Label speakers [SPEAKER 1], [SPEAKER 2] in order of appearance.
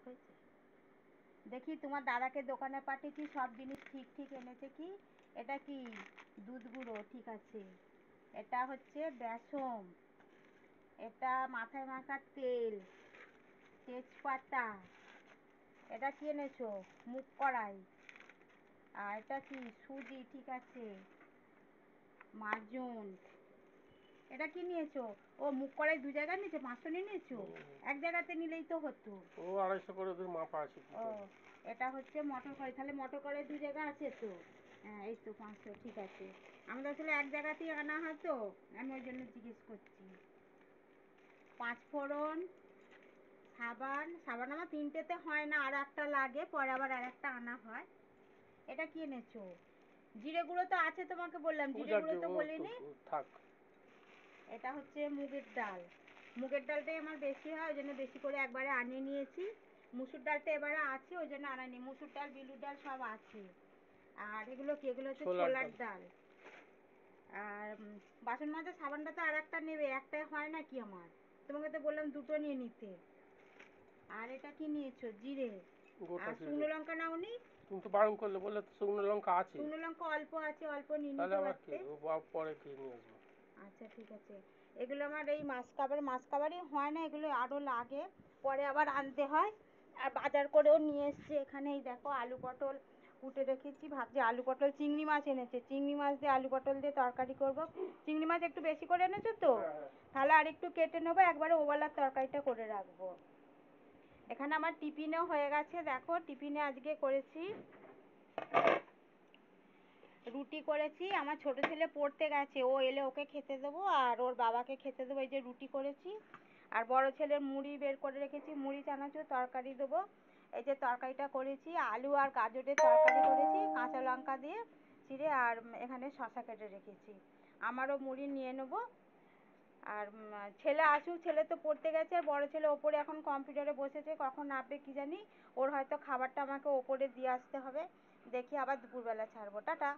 [SPEAKER 1] হয়েছে? দেখি তোমার দাদাকে দোকানে পাঠিয়েছি, সব জিনিস ঠিক ঠিক এনেছে কি? এটা কি? দুধ গুঁড়ো, ঠিক আছে। এটা হচ্ছে বেসম, এটা মাথায় মাখার তেল, তেজপাতা, এটা কি এনেছো? মুগ কড়াই। আর এটা কি? সুজি, ঠিক আছে। মাজন, এটা কি নিয়েছো? ও মুগ কড়াই দু জায়গায় নিয়েছো? 500 নিয়ে নিয়েছো? এক জায়গাতে নিলেই তো হতো।
[SPEAKER 2] ও 250 করে ওদের মাপা আছে।
[SPEAKER 1] ও এটা হচ্ছে মটর কড়াই, তাহলে মটর কড়াই দু জায়গা আছে তো। হ্যাঁ এই তো 500, ঠিক আছে। আমাদের আসলে এক জায়গাতেই আনা হয় তো, আমি ওই জন্য জিজ্ঞেস করছি। 5 ফোড়ন, সাবান, সাবান আমার 3টেতে হয় না, আর একটা লাগে, পরে আবার আর একটা আনা হয়। এটা কি এনেছো? জিরে গুঁড়ো তো আছে, তোমাকে বললাম, জিরে গুঁড়ো তো বলিনি।
[SPEAKER 2] থাক।
[SPEAKER 1] এটা হচ্ছে মুগের ডাল, মুগের ডালটাই আমার বেশি হয়, ওই জন্য বেশি করে একবারে আনিয়ে নিয়েছি। মুসুর ডালটা এবারে আছে, ওই জন্য আনানি। মুসুর ডাল, বিউলির ডাল সব আছে। আর এগুলো কি? এগুলো হচ্ছে ছোলার ডাল। আর বাসন মাজার সাবানটা তো আর একটা নেবে, একটাই হয় না কি আমার? তোমাকে তো বললাম দুটো নিয়ে নিতে। আর এটা কি নিয়েছো? জিরে। আর শুকনো লঙ্কা নাওনি?
[SPEAKER 2] তুমি তো বারণ করলে, বললে তো শুকনো লঙ্কা আছে।
[SPEAKER 1] শুকনো লঙ্কা অল্প আছে, অল্প নিয়ে
[SPEAKER 2] তাহলে
[SPEAKER 1] নিতে
[SPEAKER 2] আবার কি,
[SPEAKER 1] পারতে।
[SPEAKER 2] পরে কি নিয়ে আসবো।
[SPEAKER 1] আচ্ছা ঠিক আছে। এগুলো আমার এই মাছ কাবারই হয় না, এগুলো আরও লাগে, পরে আবার আনতে হয়। আর বাজার করেও নিয়ে এসছি এখানে। এই দেখো আলু পটল কুটে রেখেছি, ভাবছি আলু পটল, চিংড়ি মাছ এনেছে, চিংড়ি মাছ দিয়ে আলু পটল দিয়ে তরকারি করব। চিংড়ি মাছ একটু বেশি করে এনেছো তো, তাহলে আর একটু কেটে নেবো, একবারে ওবেলার তরকারিটা করে রাখবো। এখানে আমার টিফিনেও হয়ে গেছে, দেখো টিফিনে আজকে করেছি রুটি করেছি। আমার ছোট ছেলে পড়তে গেছে, ও এলে ওকে খেতে দেবো আর ওর বাবাকে খেতে দেবো। এই যে রুটি করেছি। আর বড় ছেলের মুড়ি বের করে রেখেছি, মুড়ি চানাচুর তরকারি দেবো। এই যে তরকারিটা করেছি, আলু আর গাজরের তরকারি করেছি, কাঁচা লঙ্কা দিয়ে চিড়ে, আর এখানে শসা কেটে রেখেছি। আমারও মুড়ি নিয়ে নেবো। আর ছেলে আসুক, ছেলে তো পড়তে গেছে, আর বড় ছেলে ওপরে এখন কম্পিউটারে বসেছে, কখন নামবে কি জানি। ওর হয়তো খাবারটা আমাকে ওপরে দিয়ে আসতে হবে। দেখি আবার দুপুরবেলা ছাড়বো। টাটা।